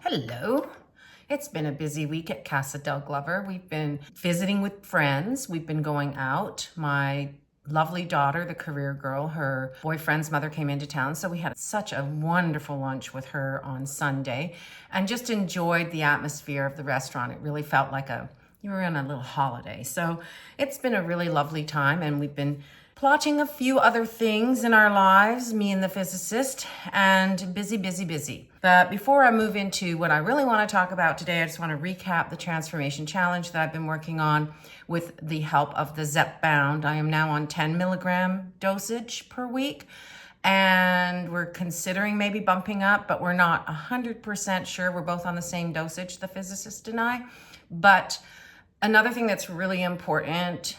Hello. It's been a busy week at Casa del Glover. We've been visiting with friends. We've been going out. My lovely daughter, the career girl, her boyfriend's mother came into town. So we had such a wonderful lunch with her on Sunday and just enjoyed the atmosphere of the restaurant. It really felt like you were on a little holiday. So it's been a really lovely time, and we've been plotting a few other things in our lives, me and the physicist, and busy. But before I move into what I really want to talk about today, I just want to recap the transformation challenge that I've been working on with the help of the Zepbound. I am now on 10 milligram dosage per week, and we're considering maybe bumping up, but we're not 100% sure. We're both on the same dosage, the physicist and I. But another thing that's really important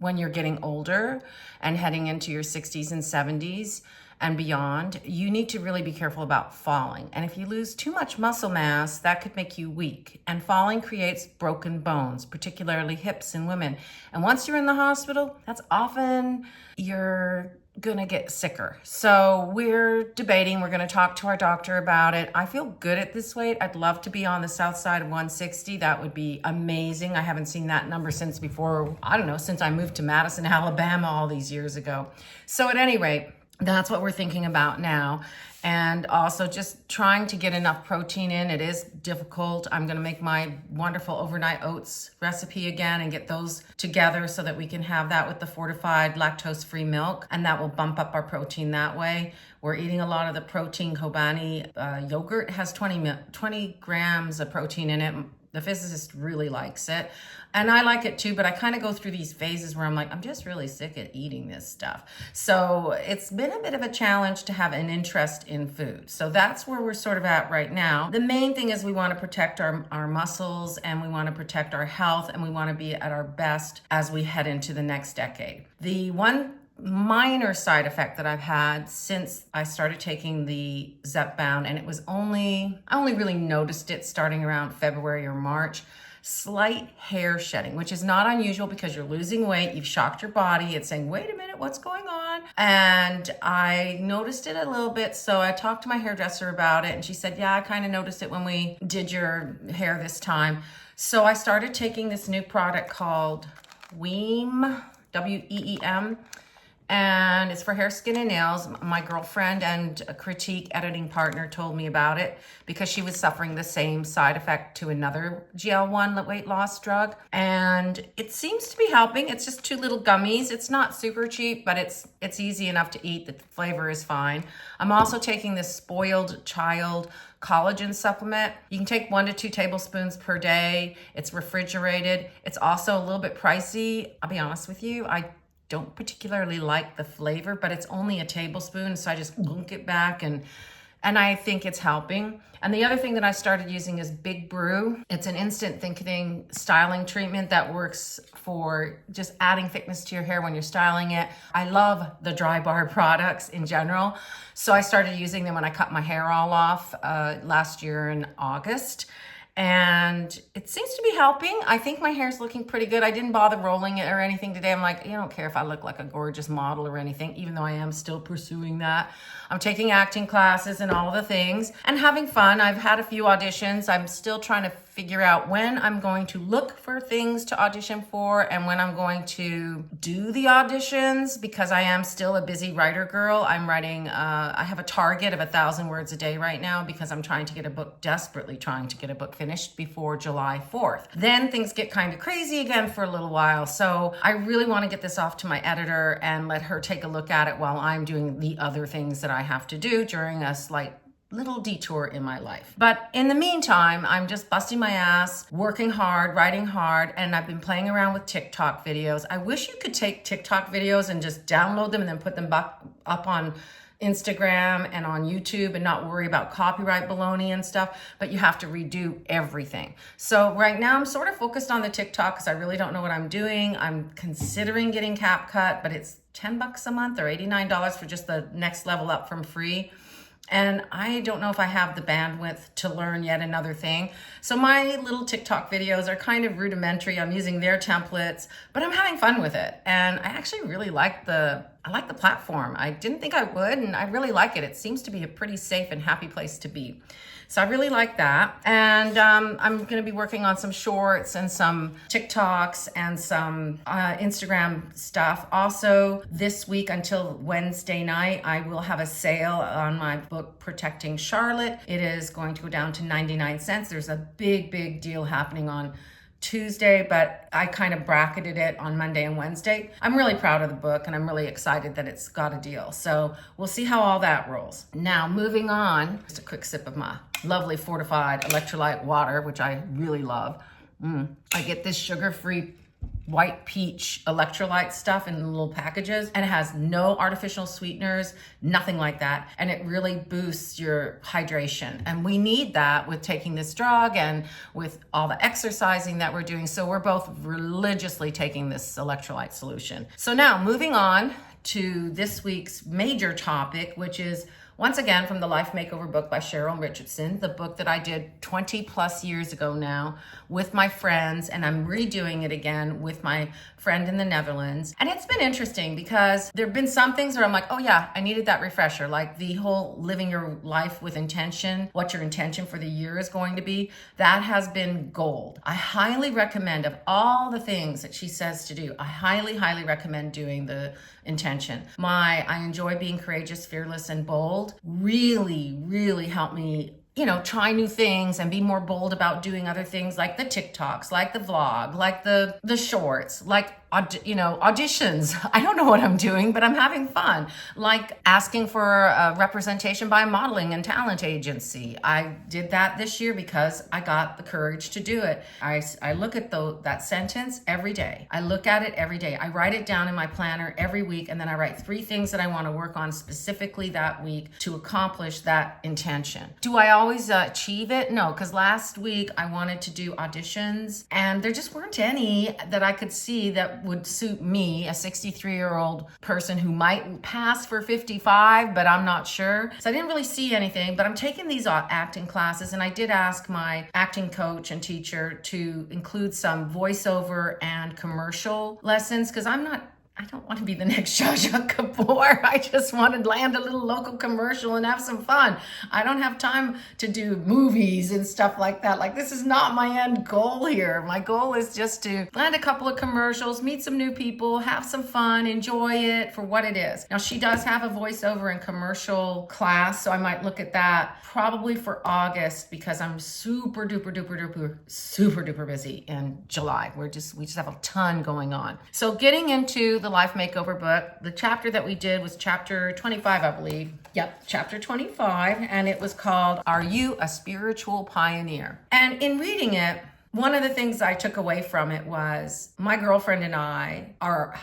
when you're getting older and heading into your 60s and 70s and beyond, you need to really be careful about falling. And if you lose too much muscle mass, that could make you weak. And falling creates broken bones, particularly hips in women. And once you're in the hospital, that's often you're gonna get sicker. So we're debating, we're gonna talk to our doctor about it. I feel good at this weight. I'd love to be on the south side of 160. That would be amazing. I haven't seen that number since since I moved to Madison, Alabama all these years ago. So at any rate, that's what we're thinking about now. And also just trying to get enough protein in. It is difficult. I'm going to make my wonderful overnight oats recipe again and get those together so that we can have that with the fortified lactose-free milk. And that will bump up our protein that way. We're eating a lot of the protein Kobani yogurt. It has 20 grams of protein in it. The physicist really likes it. And I like it too, but I kind of go through these phases where I'm like, I'm just really sick at eating this stuff. So it's been a bit of a challenge to have an interest in food. So that's where we're sort of at right now. The main thing is we want to protect our muscles, and we want to protect our health, and we want to be at our best as we head into the next decade. The one minor side effect that I've had since I started taking the Zepbound, and I only really noticed it starting around February or March, slight hair shedding, which is not unusual because you're losing weight, you've shocked your body, it's saying, wait a minute, what's going on? And I noticed it a little bit, so I talked to my hairdresser about it, and she said, yeah, I kind of noticed it when we did your hair this time. So I started taking this new product called Weem, W-E-E-M, and it's for hair, skin, and nails. My girlfriend and a critique editing partner told me about it because she was suffering the same side effect to another GL1 weight loss drug. And it seems to be helping. It's just 2 little gummies. It's not super cheap, but it's easy enough to eat. The flavor is fine. I'm also taking this Spoiled Child collagen supplement. You can take 1 to 2 tablespoons per day. It's refrigerated. It's also a little bit pricey. I'll be honest with you. I don't particularly like the flavor, but it's only a tablespoon, so I just lunk it back, and I think it's helping. And the other thing that I started using is Big Brew. It's an instant thickening styling treatment that works for just adding thickness to your hair when you're styling it. I love the Dry Bar products in general, so I started using them when I cut my hair all off last year in August. And it seems to be helping. I think my hair's looking pretty good. I didn't bother rolling it or anything today. I'm like, I don't care if I look like a gorgeous model or anything, even though I am still pursuing that. I'm taking acting classes and all the things and having fun. I've had a few auditions. I'm still trying to figure out when I'm going to look for things to audition for and when I'm going to do the auditions, because I am still a busy writer girl. I'm writing, I have a target of 1,000 words a day right now because I'm desperately trying to get a book finished before July 4th. Then things get kind of crazy again for a little while. So I really want to get this off to my editor and let her take a look at it while I'm doing the other things that I have to do during a slight little detour in my life. But in the meantime, I'm just busting my ass, working hard, writing hard, and I've been playing around with TikTok videos. I wish you could take TikTok videos and just download them and then put them back up on Instagram and on YouTube and not worry about copyright baloney and stuff, but you have to redo everything. So right now I'm sort of focused on the TikTok because I really don't know what I'm doing. I'm considering getting CapCut, but it's $10 a month or $89 for just the next level up from free. And I don't know if I have the bandwidth to learn yet another thing. So my little TikTok videos are kind of rudimentary. I'm using their templates, but I'm having fun with it. And I actually really like the platform. I didn't think I would, and I really like it. It seems to be a pretty safe and happy place to be. So I really like that. And I'm going to be working on some shorts and some TikToks and some Instagram stuff. Also, this week until Wednesday night, I will have a sale on my book, Protecting Charlotte. It is going to go down to 99 cents. There's a big deal happening on Tuesday, but I kind of bracketed it on Monday and Wednesday. I'm really proud of the book and I'm really excited that it's got a deal. So we'll see how all that rolls. Now, moving on, just a quick sip of my lovely fortified electrolyte water, which I really love. I get this sugar-free white peach electrolyte stuff in little packages, and it has no artificial sweeteners, nothing like that, and it really boosts your hydration, and we need that with taking this drug and with all the exercising that we're doing. So we're both religiously taking this electrolyte solution. So now moving on to this week's major topic, which is once again from the Life Makeover book by Cheryl Richardson, the book that I did 20 plus years ago now with my friends, and I'm redoing it again with my friend in the Netherlands. And it's been interesting because there have been some things where I'm like, oh yeah, I needed that refresher, like the whole living your life with intention, what your intention for the year is going to be. That has been gold. I highly recommend, of all the things that she says to do, I highly recommend doing the intention. I enjoy being courageous, fearless, and bold really helped me, try new things and be more bold about doing other things, like the TikToks, like the vlog, like the shorts, like auditions. I don't know what I'm doing, but I'm having fun. Like asking for a representation by a modeling and talent agency. I did that this year because I got the courage to do it. I look at that sentence every day. I look at it every day. I write it down in my planner every week, and then I write 3 things that I want to work on specifically that week to accomplish that intention. Do I always achieve it? No, because last week I wanted to do auditions, and there just weren't any that I could see that would suit me, a 63-year-old person who might pass for 55, but I'm not sure. So I didn't really see anything, but I'm taking these acting classes, and I did ask my acting coach and teacher to include some voiceover and commercial lessons, because I don't want to be the next Zsa Zsa Gabor. I just want to land a little local commercial and have some fun. I don't have time to do movies and stuff like that. Like, this is not my end goal here. My goal is just to land a couple of commercials, meet some new people, have some fun, enjoy it for what it is. Now, she does have a voiceover and commercial class, so I might look at that probably for August, because I'm super duper busy in July. We just have a ton going on. So getting into the Life Makeover book, the chapter that we did was chapter 25, I believe. Yep, chapter 25, and it was called, Are You a Spiritual Pioneer? And in reading it, one of the things I took away from it was my girlfriend and I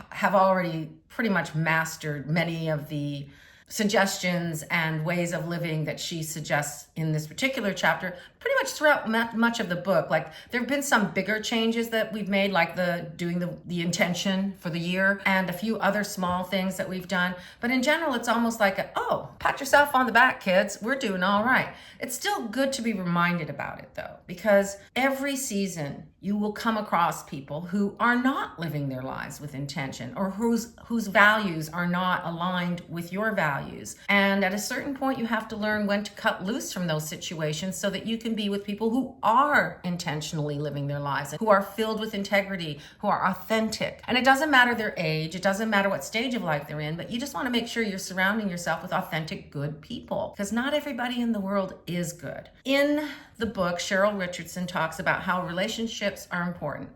have already pretty much mastered many of the suggestions and ways of living that she suggests in this particular chapter, pretty much throughout much of the book. Like, there have been some bigger changes that we've made, like doing the intention for the year, and a few other small things that we've done. But in general, it's almost like, pat yourself on the back, kids. We're doing all right. It's still good to be reminded about it, though, because every season you will come across people who are not living their lives with intention, or whose values are not aligned with your values. And at a certain point, you have to learn when to cut loose from those situations so that you can be with people who are intentionally living their lives, who are filled with integrity, who are authentic. And it doesn't matter their age, it doesn't matter what stage of life they're in, but you just want to make sure you're surrounding yourself with authentic, good people, because not everybody in the world is good. In the book, Cheryl Richardson talks about how relationships are important.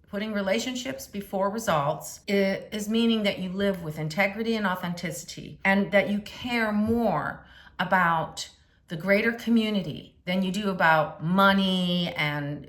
Putting relationships before results is meaning that you live with integrity and authenticity, and that you care more about the greater community than you do about money and,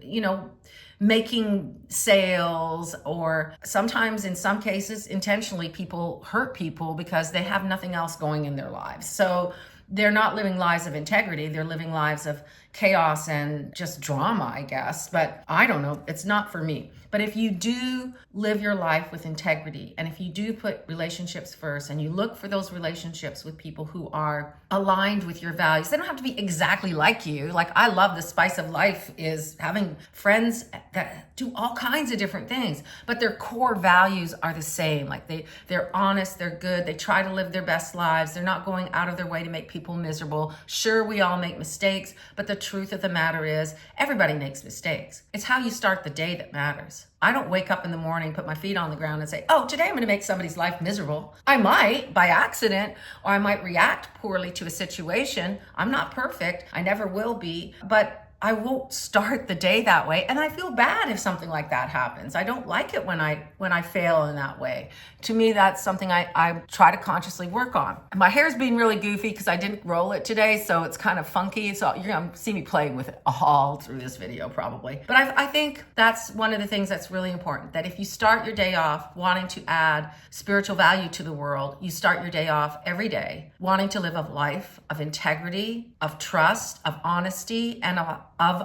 making sales, or sometimes, in some cases, intentionally, people hurt people because they have nothing else going in their lives. So they're not living lives of integrity. They're living lives of chaos and just drama, I guess. But I don't know. It's not for me. But if you do live your life with integrity, and if you do put relationships first, and you look for those relationships with people who are aligned with your values, they don't have to be exactly like you. Like, I love the spice of life is having friends that do all kinds of different things, but their core values are the same. Like, they're honest, they're good, they try to live their best lives, they're not going out of their way to make people miserable. Sure, we all make mistakes, but the truth of the matter is everybody makes mistakes. It's how you start the day that matters. I don't wake up in the morning, put my feet on the ground and say, oh, today I'm going to make somebody's life miserable. I might by accident, or I might react poorly to a situation. I'm not perfect. I never will be, but I won't start the day that way. And I feel bad if something like that happens. I don't like it when I fail in that way. To me, that's something I try to consciously work on. My hair's being really goofy because I didn't roll it today, so it's kind of funky. So you're gonna see me playing with it all through this video probably. But I think that's one of the things that's really important, that if you start your day off wanting to add spiritual value to the world, you start your day off every day wanting to live a life of integrity, of trust, of honesty, and of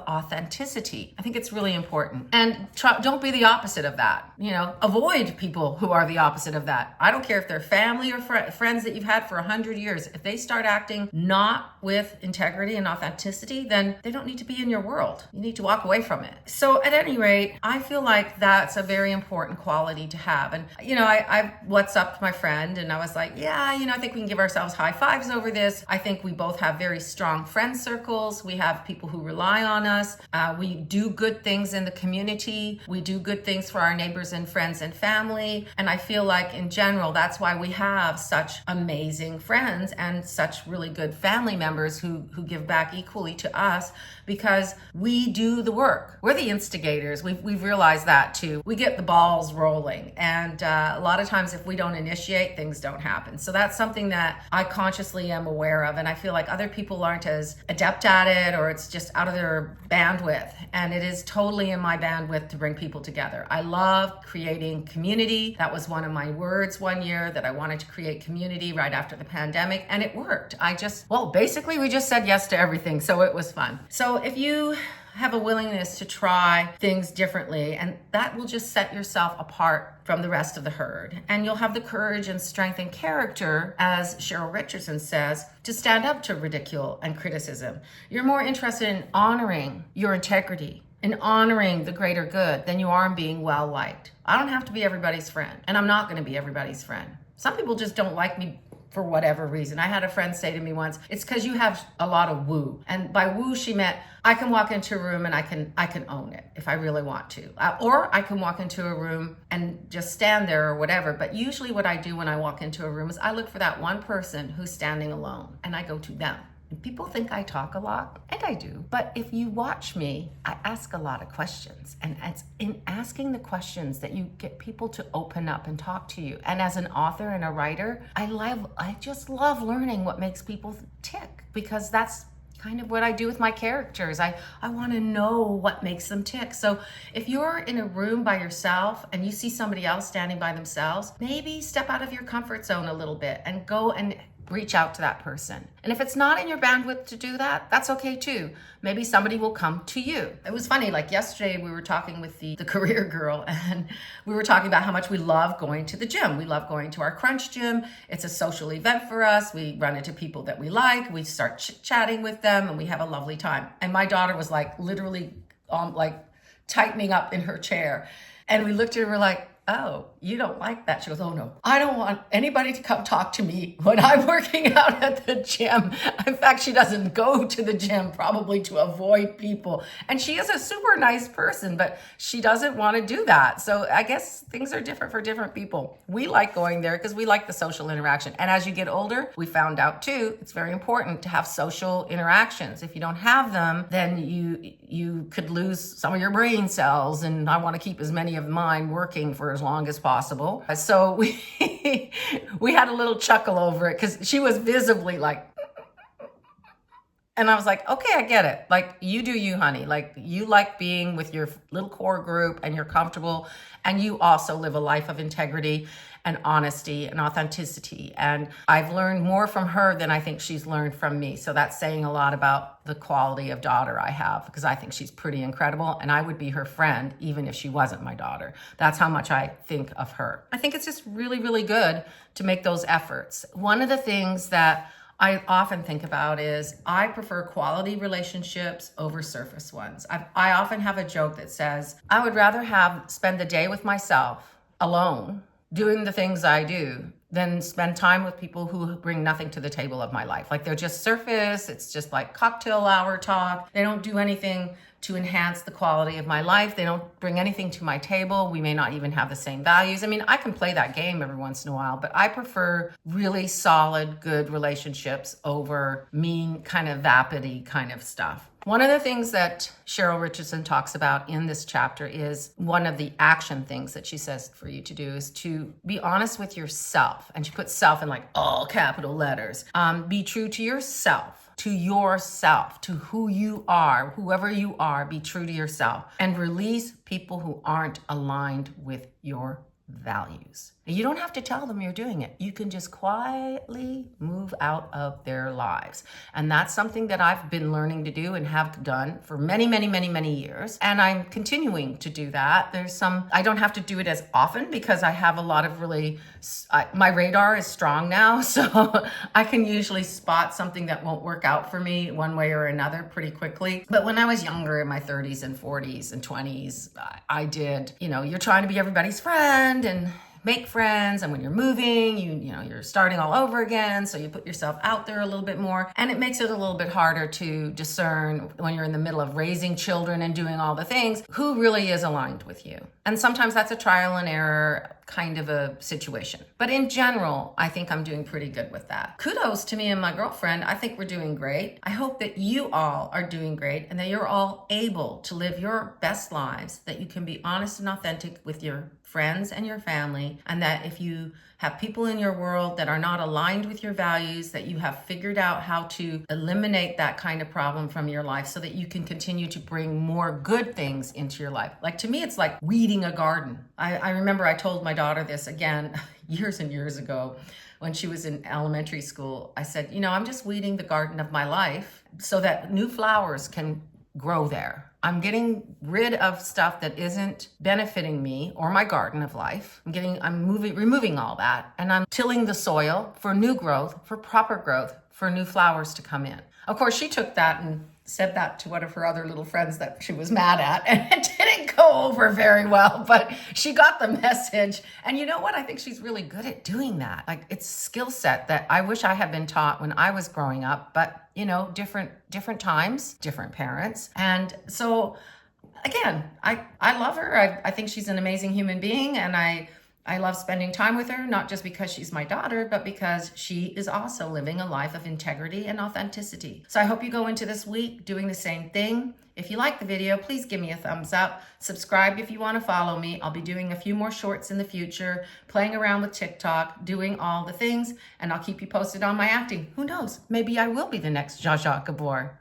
authenticity. I think it's really important. And don't be the opposite of that. Avoid people who are the opposite of that. I don't care if they're family or friends that you've had for 100 years. If they start acting not with integrity and authenticity, then they don't need to be in your world. You need to walk away from it. So at any rate, I feel like that's a very important quality to have. And, I WhatsApped my friend and I was like, yeah, I think we can give ourselves high fives over this. I think we both have very strong friend circles. We have people who rely on us. We do good things in the community. We do good things for our neighbors and friends and family. And I feel like in general, that's why we have such amazing friends and such really good family members who give back equally to us, because we do the work. We're the instigators. We've realized that too. We get the balls rolling. And a lot of times if we don't initiate, things don't happen. So that's something that I consciously am aware of. And I feel like other people aren't as adept at it, or it's just out of their bandwidth. And it is totally in my bandwidth to bring people together. I love creating community. That was one of my words one year, that I wanted to create community right after the pandemic, and it worked. Basically we just said yes to everything. So it was fun. So if you have a willingness to try things differently, and that will just set yourself apart from the rest of the herd. And you'll have the courage and strength and character, as Cheryl Richardson says, to stand up to ridicule and criticism. You're more interested in honoring your integrity, in honoring the greater good, than you are in being well liked. I don't have to be everybody's friend, and I'm not going to be everybody's friend. Some people just don't like me for whatever reason. I had a friend say to me once, it's because you have a lot of woo. And by woo, she meant I can walk into a room and I can own it if I really want to. Or I can walk into a room and just stand there or whatever. But usually what I do when I walk into a room is I look for that one person who's standing alone and I go to them. And people think I talk a lot, and I do. But if you watch me, I ask a lot of questions. And it's in asking the questions that you get people to open up and talk to you. And as an author and a writer, I just love learning what makes people tick, because that's kind of what I do with my characters. I want to know what makes them tick. So if you're in a room by yourself and you see somebody else standing by themselves, maybe step out of your comfort zone a little bit and go and reach out to that person. And if it's not in your bandwidth to do that, that's okay too. Maybe somebody will come to you. It was funny, like yesterday we were talking with the career girl, and we were talking about how much we love going to the gym. We love going to our crunch gym. It's a social event for us. We run into people that we like. We start chit-chatting with them, and we have a lovely time. And my daughter was like literally tightening up in her chair. And we looked at her, we're like, oh, you don't like that? She goes, oh no, I don't want anybody to come talk to me when I'm working out at the gym. In fact, she doesn't go to the gym probably to avoid people. And she is a super nice person, but she doesn't want to do that. So I guess things are different for different people. We like going there because we like the social interaction. And as you get older, we found out too, it's very important to have social interactions. If you don't have them, then you could lose some of your brain cells. And I want to keep as many of mine working for as long as possible. So we had a little chuckle over it because she was visibly like, and I was like, okay, I get it. Like, you do you, honey. Like, you like being with your little core group and you're comfortable, and you also live a life of integrity and honesty and authenticity. And I've learned more from her than I think she's learned from me. So that's saying a lot about the quality of daughter I have, because I think she's pretty incredible, and I would be her friend even if she wasn't my daughter. That's how much I think of her. I think it's just really, really good to make those efforts. One of the things that I often think about is I prefer quality relationships over surface ones. I often have a joke that says, I would rather spend the day with myself alone doing the things I do than spend time with people who bring nothing to the table of my life. Like, they're just surface. It's just like cocktail hour talk. They don't do anything to enhance the quality of my life. They don't bring anything to my table. We may not even have the same values. I mean, I can play that game every once in a while, but I prefer really solid, good relationships over mean, kind of vapid-y kind of stuff. One of the things that Cheryl Richardson talks about in this chapter is one of the action things that she says for you to do is to be honest with yourself. And she puts self in like all capital letters. Be true to yourself. To who you are, whoever you are, be true to yourself and release people who aren't aligned with your values. You don't have to tell them you're doing it. You can just quietly move out of their lives. And that's something that I've been learning to do and have done for many, many, many, many years. And I'm continuing to do that. I don't have to do it as often because I have a lot of my radar is strong now. So I can usually spot something that won't work out for me one way or another pretty quickly. But when I was younger, in my 30s and 40s and 20s, I did, you're trying to be everybody's friend and make friends, and when you're moving, you're starting all over again, so you put yourself out there a little bit more, and it makes it a little bit harder to discern when you're in the middle of raising children and doing all the things, who really is aligned with you. And sometimes that's a trial and error kind of a situation. But in general, I think I'm doing pretty good with that. Kudos to me and my girlfriend. I think we're doing great. I hope that you all are doing great and that you're all able to live your best lives, that you can be honest and authentic with your friends and your family, and that if you have people in your world that are not aligned with your values, that you have figured out how to eliminate that kind of problem from your life so that you can continue to bring more good things into your life. Like, to me, it's like weeding a garden. I remember I told my daughter this again years and years ago when she was in elementary school. I said, I'm just weeding the garden of my life so that new flowers can grow there. I'm getting rid of stuff that isn't benefiting me or my garden of life. Removing all that, and I'm tilling the soil for new growth, for proper growth, for new flowers to come in. Of course, she took that and said that to one of her other little friends that she was mad at, and it didn't go over very well, but she got the message. And you know what? I think she's really good at doing that. Like, it's a skill set that I wish I had been taught when I was growing up, but different times, different parents. And so again, I love her. I think she's an amazing human being, and I love spending time with her, not just because she's my daughter, but because she is also living a life of integrity and authenticity. So I hope you go into this week doing the same thing. If you like the video, please give me a thumbs up. Subscribe if you want to follow me. I'll be doing a few more shorts in the future, playing around with TikTok, doing all the things, and I'll keep you posted on my acting. Who knows? Maybe I will be the next Zsa Zsa Gabor.